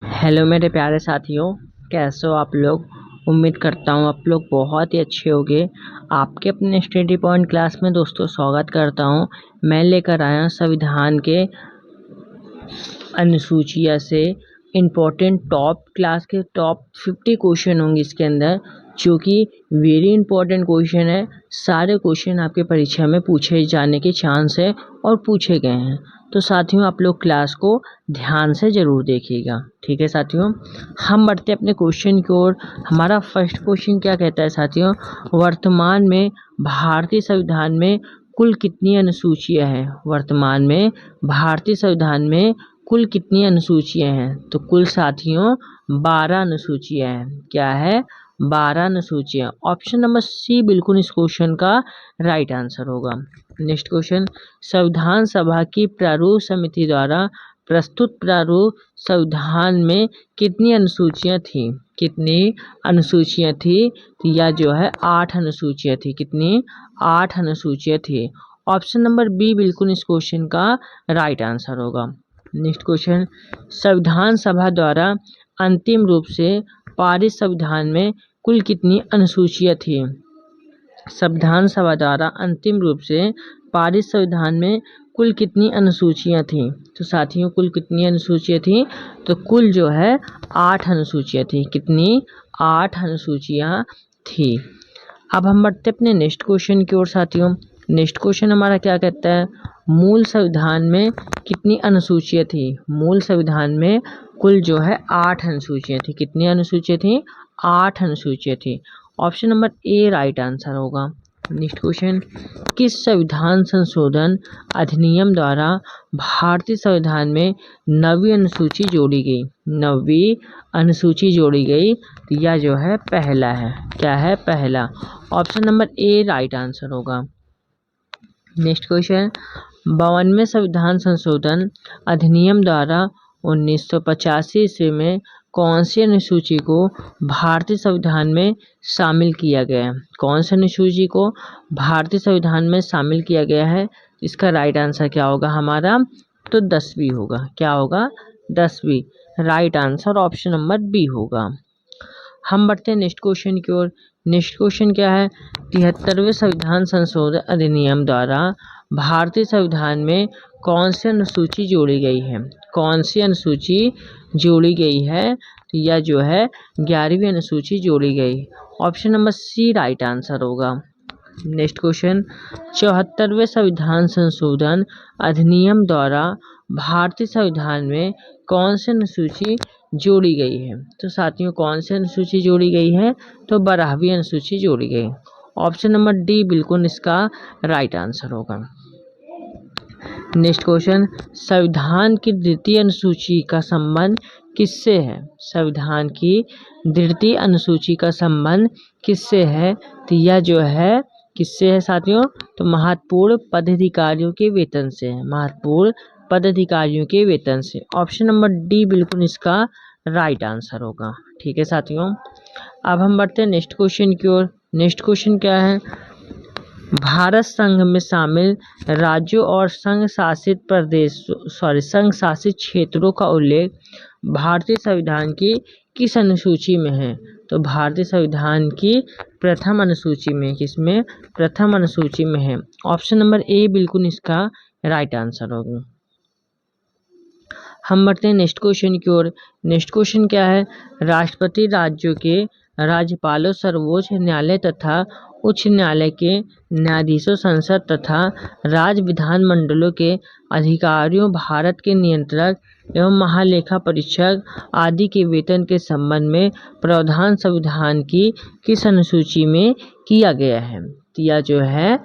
Hello मेरे प्यारे साथियों, कैसे हो आप लोग। उम्मीद करता हूँ आप लोग बहुत ही अच्छे होंगे। आपके अपने स्टडी पॉइंट क्लास में दोस्तों स्वागत करता हूँ। मैं लेकर आया संविधान के अनुसूचिया से इम्पोर्टेंट टॉप क्लास के टॉप 50 क्वेश्चन होंगे इसके अंदर, जो कि वेरी इंपॉर्टेंट क्वेश्चन है। सारे क्वेश्चन आपके परीक्षा में पूछे जाने के चांस है और पूछे गए हैं। तो साथियों आप लोग क्लास को ध्यान से ज़रूर देखिएगा, ठीक है साथियों। हम बढ़ते अपने क्वेश्चन की ओर। हमारा फर्स्ट क्वेश्चन क्या कहता है साथियों, वर्तमान में भारतीय संविधान में कुल कितनी अनुसूचियां हैं। वर्तमान में भारतीय संविधान में कुल कितनी अनुसूचियां हैं, तो कुल साथियों 12 अनुसूचियां हैं। क्या है, 12 अनुसूचियां। ऑप्शन नंबर सी बिल्कुल इस क्वेश्चन का राइट आंसर होगा। नेक्स्ट क्वेश्चन, संविधान सभा की प्रारूप समिति द्वारा प्रस्तुत प्रारूप संविधान में कितनी अनुसूचियां थी। कितनी अनुसूचियां थी, या जो है 8 अनुसूचियां थी। कितनी, 8 अनुसूचियां थी। ऑप्शन नंबर बी बिल्कुल इस क्वेश्चन का राइट आंसर होगा। नेक्स्ट क्वेश्चन, संविधान सभा द्वारा अंतिम रूप से पारित संविधान में कुल कितनी अनुसूचियां थी। संविधान सभा द्वारा अंतिम रूप से पारित संविधान में कुल कितनी अनुसूचियां थी। तो साथियों कुल कितनी अनुसूचियां थी, तो कुल जो है 8 अनुसूचियां थी। कितनी, 8 अनुसूचियां थी। अब हम बढ़ते अपने नेक्स्ट क्वेश्चन की ओर साथियों। नेक्स्ट क्वेश्चन हमारा क्या कहता है, मूल संविधान में कितनी अनुसूचियां थी। मूल संविधान में कुल जो है 8 अनुसूचियां थी। कितनी अनुसूचियां थी, 8 अनुसूचियां थी। ऑप्शन नंबर ए राइट आंसर होगा। नेक्स्ट क्वेश्चन, किस संविधान संशोधन अधिनियम द्वारा भारतीय संविधान में नवी अनुसूची जोड़ी गई। नवी अनुसूची जोड़ी गई, तो यह जो है पहला है। क्या है, पहला। ऑप्शन नंबर ए राइट आंसर होगा। नेक्स्ट क्वेश्चन, 52वें संविधान संशोधन अधिनियम द्वारा 1985 ईस्वी में कौन सी अनुसूची को भारतीय संविधान में शामिल किया गया है। कौन सी अनुसूची को भारतीय संविधान में शामिल किया गया है। इसका राइट आंसर क्या होगा हमारा, तो 10वीं होगा। क्या होगा, 10वीं। Right answer option number B होगा। हम बढ़ते हैं नेक्स्ट क्वेश्चन की ओर। नेक्स्ट क्वेश्चन क्या है, 73वें संविधान संशोधन अधिनियम द्वारा भारतीय संविधान में कौन सी अनुसूची जोड़ी गई है। कौन सी अनुसूची जोड़ी गई है, तो यह जो है 11वीं अनुसूची जोड़ी गई। Option number C right answer होगा। नेक्स्ट क्वेश्चन, 74वें संविधान संशोधन अधिनियम द्वारा भारतीय संविधान में कौन सी अनुसूची जोड़ी गई है। तो साथियों कौन सी अनुसूची जोड़ी गई है, तो 12वीं अनुसूची जोड़ी गई। ऑप्शन नंबर डी बिल्कुल इसका राइट आंसर होगा। नेक्स्ट क्वेश्चन, संविधान की द्वितीय अनुसूची का संबंध किससे है। संविधान की द्वितीय अनुसूची का संबंध किससे है, तो यह जो है किससे है साथियों, तो महत्वपूर्ण पदाधिकारियों के वेतन से है। महत्वपूर्ण पदाधिकारियों के वेतन से। ऑप्शन नंबर डी बिल्कुल इसका राइट आंसर होगा। ठीक है साथियों, अब हम बढ़ते हैं नेक्स्ट क्वेश्चन की ओर। नेक्स्ट क्वेश्चन क्या है, भारत संघ में शामिल राज्यों और संघ शासित क्षेत्रों का उल्लेख भारतीय संविधान की किस अनुसूची में है। तो भारतीय संविधान की प्रथम अनुसूची में, किसमें, प्रथम अनुसूची में है। ऑप्शन नंबर ए बिल्कुल इसका राइट आंसर होगा। हम बढ़ते हैं नेक्स्ट क्वेश्चन की ओर। नेक्स्ट क्वेश्चन क्या है, राष्ट्रपति राज्यों के राज्यपालों, सर्वोच्च न्यायालय तथा उच्च न्यायालय के न्यायाधीशों, संसद तथा राज्य विधानमंडलों के अधिकारियों, भारत के नियंत्रक एवं महालेखा परीक्षक आदि के वेतन के संबंध में प्रावधान संविधान की किस अनुसूची में किया गया है। यह जो है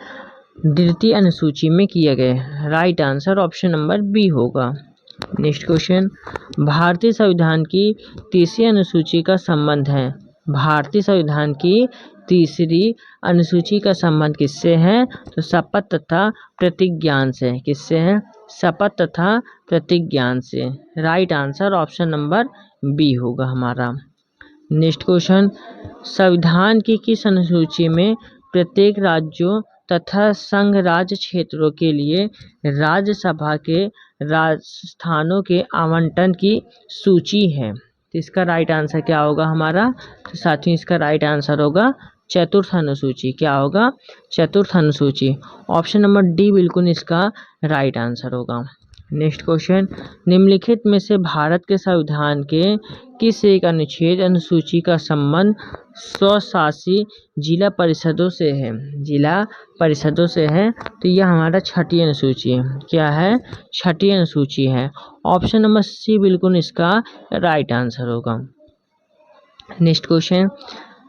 द्वितीय अनुसूची में किया गया है। Right answer option number B होगा। नेक्स्ट क्वेश्चन, भारतीय संविधान की तीसरी अनुसूची का संबंध है। भारतीय संविधान की तीसरी अनुसूची का संबंध किससे है, तो शपथ तथा प्रतिज्ञान से। किससे है, शपथ तथा प्रतिज्ञान से। Right answer option number B होगा हमारा। नेक्स्ट क्वेश्चन, संविधान की किस अनुसूची में प्रत्येक राज्यों तथा संघ राज्य क्षेत्रों के लिए राज्यसभा के स्थानों के आवंटन की सूची है। तो इसका राइट आंसर क्या होगा हमारा? तो साथियों इसका राइट आंसर होगा चतुर्थ अनुसूची। क्या होगा? चतुर्थ अनुसूची। ऑप्शन नंबर डी बिल्कुल इसका राइट आंसर होगा। नेक्स्ट क्वेश्चन, निम्नलिखित में से भारत के संविधान के किस एक अनुच्छेद अनुसूची का संबंध स्वशासी जिला परिषदों से है? जिला परिषदों से है, तो यह हमारा छठी अनुसूची है। क्या है? छठी अनुसूची है। ऑप्शन नंबर सी बिल्कुल इसका राइट आंसर होगा। नेक्स्ट क्वेश्चन,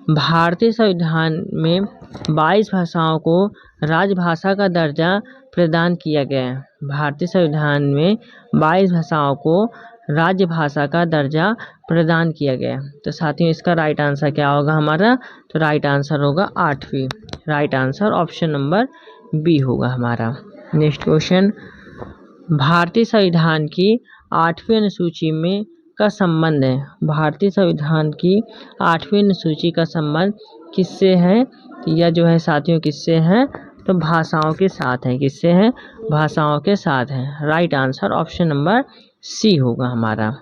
भारतीय संविधान में 22 भाषाओं को राजभाषा का दर्जा प्रदान किया गया है। भारतीय संविधान में 22 भाषाओं को राजभाषा का दर्जा प्रदान किया गया है। तो साथियों इसका राइट आंसर क्या होगा हमारा? तो राइट आंसर होगा 8वीं। Right answer option number B होगा हमारा। नेक्स्ट क्वेश्चन, भारतीय संविधान की 8वीं अनुसूची में का संबंध है। भारतीय संविधान की 8वीं अनुसूची का संबंध किससे है? तो यह जो है साथियों किससे है? तो भाषाओं के साथ है। किससे है? भाषाओं के साथ है। Right answer option number C होगा हमारा।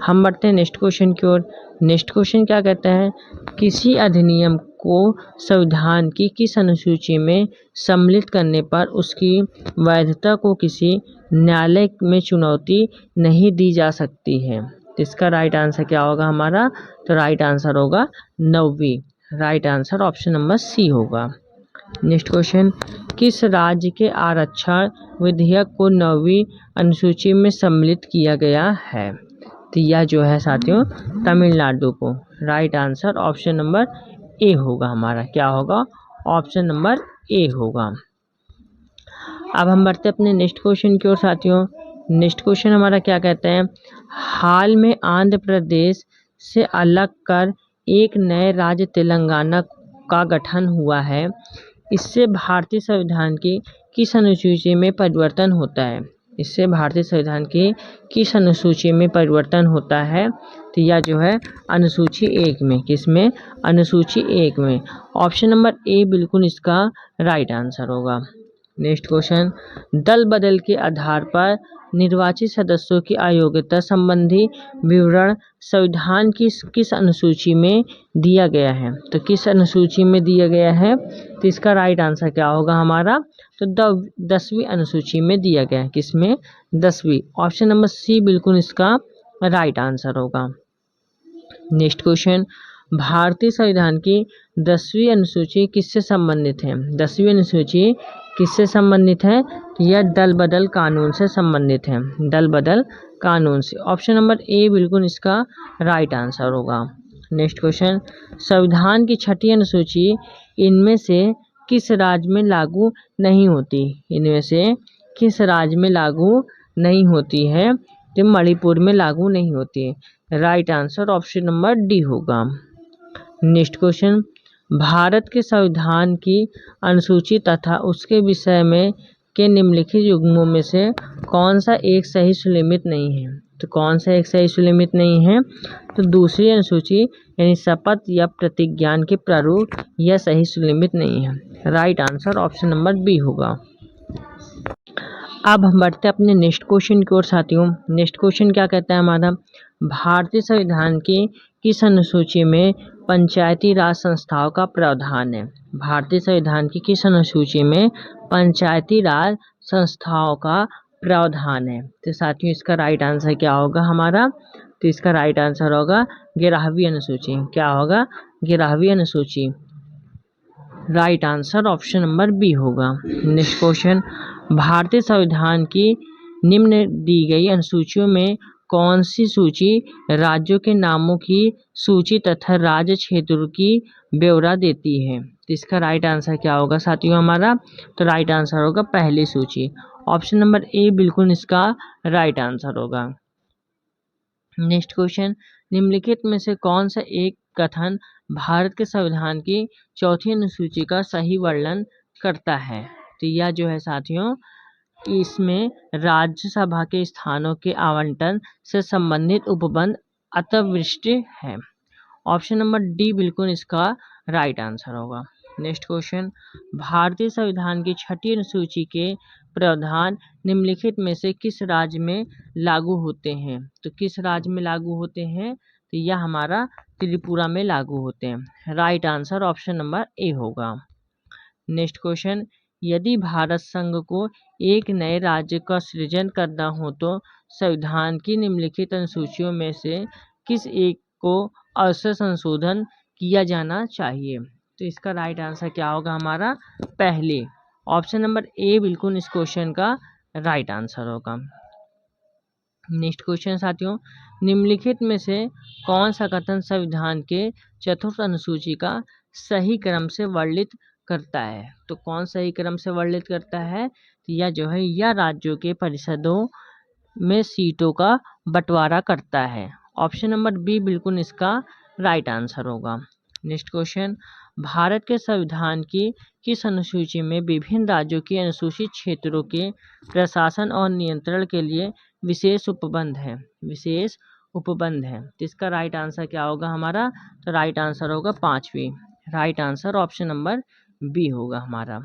हम बढ़ते हैं नेक्स्ट क्वेश्चन की ओर। नेक्स्ट क्वेश्चन क्या कहता है? किसी अधिनियम को संविधान की किस अनुसूची में सम्मिलित करने पर उसकी वैधता को किसी न्यायालय में चुनौती नहीं दी जा सकती है? तो इसका राइट आंसर क्या होगा हमारा? तो राइट आंसर होगा 9वीं। Right answer option number C होगा। नेक्स्ट क्वेश्चन, किस राज्य के आरक्षण विधेयक को 9वीं अनुसूची में सम्मिलित किया गया है? तो यह जो है साथियों तमिलनाडु को। Right answer option number A होगा हमारा। क्या होगा? ऑप्शन नंबर ए होगा। अब हम बढ़ते अपने नेक्स्ट क्वेश्चन की ओर साथियों। नेक्स्ट क्वेश्चन हमारा क्या कहते हैं? हाल में आंध्र प्रदेश से अलग कर एक नए राज्य तेलंगाना का गठन हुआ है। इससे भारतीय संविधान की किस अनुसूची में परिवर्तन होता है? इससे भारतीय संविधान की किस अनुसूची में परिवर्तन होता है? तो यह जो है अनुसूची 1 में। किसमें? अनुसूची 1 में। ऑप्शन नंबर ए बिल्कुल इसका राइट आंसर होगा। नेक्स्ट क्वेश्चन, दल बदल के आधार पर निर्वाचित सदस्यों की अयोग्यता संबंधी विवरण संविधान की किस अनुसूची में दिया गया है? तो किस अनुसूची में दिया गया है? तो इसका राइट आंसर क्या होगा हमारा? तो 10वीं अनुसूची में दिया गया है। किसमें? 10वीं। ऑप्शन नंबर सी बिल्कुल इसका राइट आंसर होगा। नेक्स्ट क्वेश्चन, भारतीय संविधान की 10वीं अनुसूची किससे संबंधित है? 10वीं अनुसूची किससे संबंधित है? तो यह दल बदल कानून से संबंधित है। दल बदल कानून से। ऑप्शन नंबर ए बिल्कुल इसका राइट आंसर होगा। नेक्स्ट क्वेश्चन, संविधान की छठी अनुसूची इनमें से किस राज्य में लागू नहीं होती? इनमें से किस राज्य में लागू नहीं होती है? तो मणिपुर में लागू नहीं होती है। Right answer option number D होगा। नेक्स्ट क्वेश्चन, भारत के संविधान की अनुसूची तथा उसके विषय में के निम्नलिखित युग्मों में से कौन सा एक सही सुलिमित नहीं है? तो कौन सा एक सही सुलिमित नहीं है? तो दूसरी अनुसूची यानी शपथ या प्रतिज्ञान के प्रारूप यह सही सुलिमित नहीं है। Right answer option number B होगा। अब हम बढ़ते अपने नेक्स्ट क्वेश्चन की ओर साथियों। नेक्स्ट क्वेश्चन क्या कहता है हमारा? भारतीय संविधान की किस अनुसूची में पंचायती राज संस्थाओं का प्रावधान है? भारतीय संविधान की किस अनुसूची में पंचायती राज संस्थाओं का प्रावधान है? तो साथियों इसका राइट आंसर क्या होगा हमारा? तो इसका राइट आंसर होगा 11वीं अनुसूची। क्या होगा? 11वीं अनुसूची। Right answer option number B होगा। नेक्स्ट क्वेश्चन, भारतीय संविधान की निम्न दी गई अनुसूचियों में कौन सी सूची राज्यों के नामों की सूची तथा राज्य क्षेत्रों की ब्यौरा देती है? तो इसका राइट आंसर क्या होगा साथियों हमारा? तो राइट आंसर होगा पहली सूची। ऑप्शन नंबर ए बिल्कुल इसका राइट आंसर होगा। नेक्स्ट क्वेश्चन, निम्नलिखित में से कौन सा एक कथन भारत के संविधान की चौथी अनुसूची का सही वर्णन करता है? तो यह जो है साथियों इसमें राज्यसभा के स्थानों के आवंटन से संबंधित उपबंध अतिवृष्टि है। ऑप्शन नंबर डी बिल्कुल इसका राइट आंसर होगा। नेक्स्ट क्वेश्चन, भारतीय संविधान की 6ठी अनुसूची के प्रावधान निम्नलिखित में से किस राज्य में लागू होते हैं? तो किस राज्य में लागू होते हैं? तो यह हमारा त्रिपुरा में लागू होते हैं। Right answer option number A होगा। नेक्स्ट क्वेश्चन, यदि भारत संघ को एक नए राज्य का सृजन करना हो तो संविधान की निम्नलिखित अनुसूचियों में से किस एक को अवश्य संशोधन किया जाना चाहिए? तो इसका राइट आंसर क्या होगा हमारा? पहले ऑप्शन नंबर ए बिल्कुल इस क्वेश्चन का राइट आंसर होगा। नेक्स्ट क्वेश्चन साथियों, निम्नलिखित में से कौन सा कथन संविधान के चतुर्थ अनुसूची का सही क्रम से वर्णित करता है? तो कौन सही क्रम से वर्णित करता है? तो यह जो है यह राज्यों के परिषदों में सीटों का बंटवारा करता है। ऑप्शन नंबर बी बिल्कुल इसका राइट आंसर होगा। नेक्स्ट क्वेश्चन, भारत के संविधान की किस अनुसूची में विभिन्न राज्यों के अनुसूचित क्षेत्रों के प्रशासन और नियंत्रण के लिए विशेष उपबंध है? विशेष उपबंध है। तो इसका राइट आंसर क्या होगा हमारा? तो राइट आंसर होगा 5वीं। Right answer option number B होगा हमारा।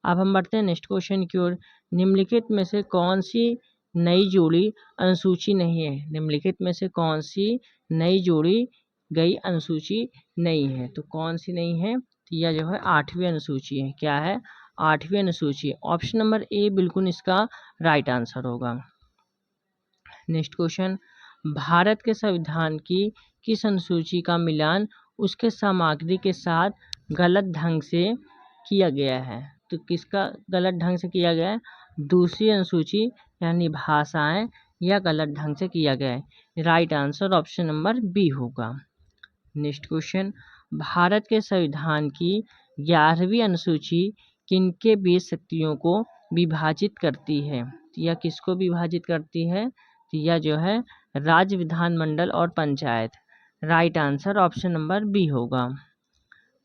अब हम बढ़ते हैं नेक्स्ट क्वेश्चन की ओर। निम्नलिखित में से कौन सी नई जोड़ी अनुसूची नहीं है? निम्नलिखित में से कौन सी नई जोड़ी गई अनुसूची नहीं है? तो कौन सी नहीं है? तो यह जो है 8वीं अनुसूची है। क्या है? 8वीं अनुसूची। ऑप्शन नंबर ए बिल्कुल इसका राइट आंसर होगा। नेक्स्ट क्वेश्चन, भारत के संविधान की किस अनुसूची का मिलान उसके सामग्री के साथ गलत ढंग से किया गया है? तो किसका गलत ढंग से किया गया है? दूसरी अनुसूची यानी भाषाएं या गलत ढंग से किया गया है। Right answer option number B होगा। नेक्स्ट क्वेश्चन, भारत के संविधान की 11वीं अनुसूची किनके बीच शक्तियों को विभाजित करती है? यह किसको विभाजित करती है? यह जो है राज्य, विधानमंडल और panchayat. Right answer option number B होगा।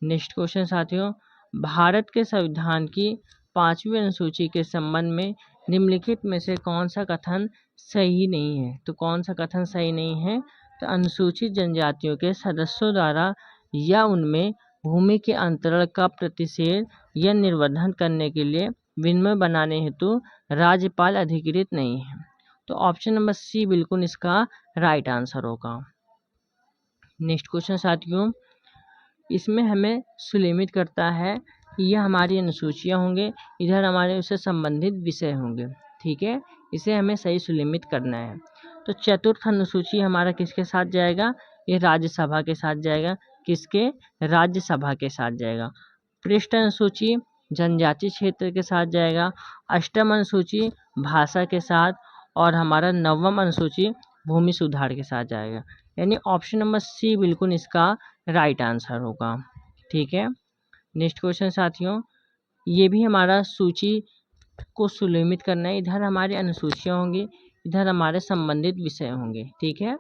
नेक्स्ट क्वेश्चन साथियों, भारत के संविधान की 5वीं अनुसूची के संबंध में निम्नलिखित में से कौन सा कथन सही नहीं है? तो कौन सा कथन सही नहीं है? तो अनुसूचित जनजातियों के सदस्यों द्वारा या उनमें भूमि के अंतरण का प्रतिषेध या निर्वर्धन करने के लिए विनिमय बनाने हेतु राज्यपाल अधिकृत नहीं है। तो ऑप्शन नंबर सी बिल्कुल इसका राइट आंसर होगा। नेक्स्ट क्वेश्चन साथियों, इसमें हमें सुनिश्चित करता है कि यह हमारी अनुसूचियाँ होंगे, इधर हमारे उससे संबंधित विषय होंगे। ठीक है, इसे हमें सही सुनिश्चित करना है। तो चतुर्थ अनुसूची हमारा किसके साथ जाएगा? ये राज्यसभा के साथ जाएगा। किसके? राज्यसभा के साथ जाएगा। पृष्ठ अनुसूची जनजाति क्षेत्र के साथ जाएगा। अष्टम अनुसूची भाषा के साथ, और हमारा 9वां अनुसूची भूमि सुधार के साथ जाएगा। यानी ऑप्शन नंबर सी बिल्कुल इसका राइट आंसर होगा। ठीक है, नेक्स्ट क्वेश्चन साथियों, ये भी हमारा सूची को सुनिश्चित करना है। इधर हमारे अनुसूचियाँ होंगी, इधर हमारे संबंधित विषय होंगे। ठीक है,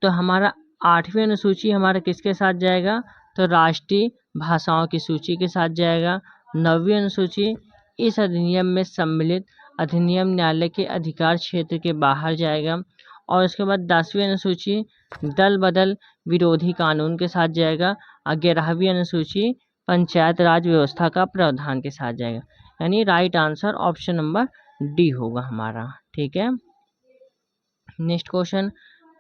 तो हमारा 8वीं अनुसूची हमारा किसके साथ जाएगा? तो राष्ट्रीय भाषाओं की सूची के साथ जाएगा। 9वीं अनुसूची इस अधिनियम में सम्मिलित अधिनियम न्यायालय के अधिकार क्षेत्र के बाहर जाएगा। और उसके बाद 10वीं अनुसूची दल बदल विरोधी कानून के साथ जाएगा। 11वीं अनुसूची पंचायत राज व्यवस्था का प्रावधान के साथ जाएगा। यानी right answer option number D होगा हमारा। ठीक है, नेक्स्ट क्वेश्चन,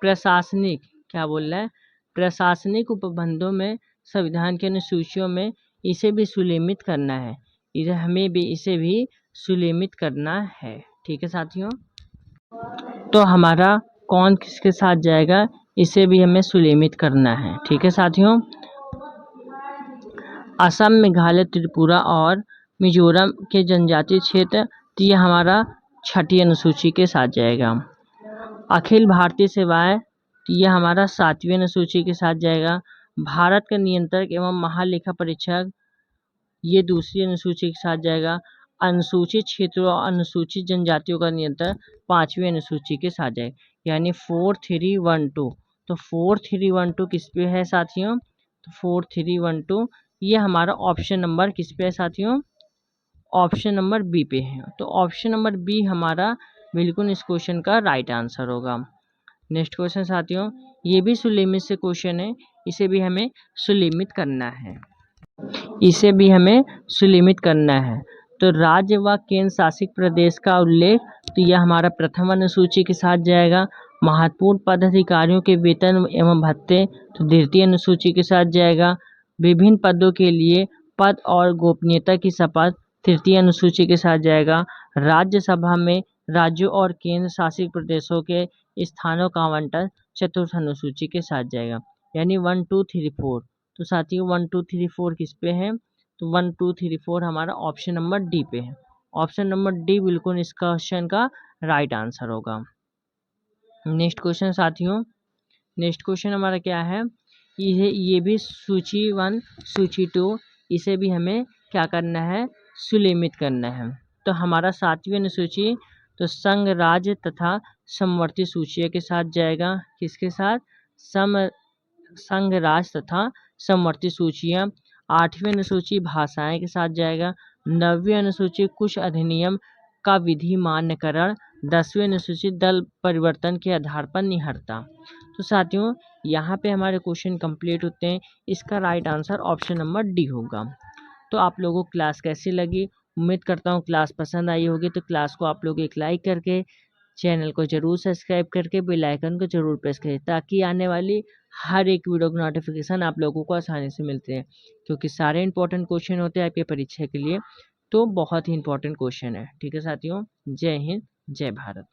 प्रशासनिक क्या बोल रहा है? प्रशासनिक उपबंधों में संविधान की अनुसूचियों में इसे भी सुनिश्चित करना है। इधर हमें भी इसे भी सुनिश्चित करना है। ठीक है साथियों, तो हमारा कौन किसके साथ जाएगा इसे भी हमें सुनिश्चित करना है। ठीक है साथियों, असम, मेघालय, त्रिपुरा और मिजोरम के जनजातीय क्षेत्र, तो ये हमारा 6ठी अनुसूची के साथ जाएगा। अखिल भारतीय सेवाएं, तो ये हमारा 7वीं अनुसूची के साथ जाएगा। भारत का नियंत्रक एवं महालेखा परीक्षक, ये दूसरी अनुसूची के साथ जाएगा। अनुसूचित क्षेत्रों और अनुसूचित जनजातियों का नियंत्रण 5वीं अनुसूची के साथ जाएगा। यानी 4312। तो 4312 किस पे है साथियों? तो 4312 ये हमारा ऑप्शन नंबर किस पे है साथियों? ऑप्शन नंबर बी पे है। तो ऑप्शन नंबर बी हमारा बिल्कुल इस क्वेश्चन का राइट आंसर होगा। नेक्स्ट क्वेश्चन साथियों, ये भी सुलिमित से क्वेश्चन है, इसे भी हमें सुलिमित करना है, इसे भी हमें सुलिमित करना है। तो राज्य व केंद्र शासित प्रदेश का उल्लेख, तो यह हमारा प्रथम अनुसूची के साथ जाएगा। महत्वपूर्ण पदाधिकारियों के वेतन एवं भत्ते, तो द्वितीय अनुसूची के साथ जाएगा। विभिन्न पदों के लिए पद और गोपनीयता की शपथ, तृतीय अनुसूची के साथ जाएगा। राज्यसभा में राज्यों और केंद्र शासित प्रदेशों के स्थानों का आवंटन, चतुर्थ अनुसूची के साथ जाएगा। यानी 1 2 3 4। तो साथियों 1 2 3 4 किस पे है? तो 1 2 3 4 हमारा ऑप्शन नंबर डी पे है। ऑप्शन नंबर डी बिल्कुल इस क्वेश्चन का राइट आंसर होगा। नेक्स्ट क्वेश्चन साथियों, नेक्स्ट क्वेश्चन हमारा क्या है? ये भी सूची 1 सूची 2, इसे भी हमें क्या करना है? सुलिमित करना है। तो हमारा 7वीं अनुसूची तो संघ राज्य तथा समवर्ती सूचियों के साथ जाएगा। किसके साथ? संघ राज्य तथा समवर्ती सूचियाँ। 8वीं अनुसूची भाषाएं के साथ जाएगा। 9वीं अनुसूची कुछ अधिनियम का विधि मान्यकरण। 10वीं अनुसूची दल परिवर्तन के आधार पर निहरता। तो साथियों यहाँ पे हमारे क्वेश्चन कंप्लीट होते हैं। इसका right answer option number D होगा। तो आप लोगों को क्लास कैसी लगी? उम्मीद करता हूँ क्लास पसंद आई होगी। तो क्लास को आप लोग एक लाइक करके, चैनल को जरूर सब्सक्राइब करके, बेल आइकन को जरूर प्रेस करें, ताकि आने वाली हर एक वीडियो की नोटिफिकेशन आप लोगों को आसानी से मिलते हैं। क्योंकि सारे इंपॉर्टेंट क्वेश्चन होते हैं आपकी परीक्षा के लिए, तो बहुत ही इंपॉर्टेंट क्वेश्चन है। ठीक है साथियों, जय हिंद, जय भारत।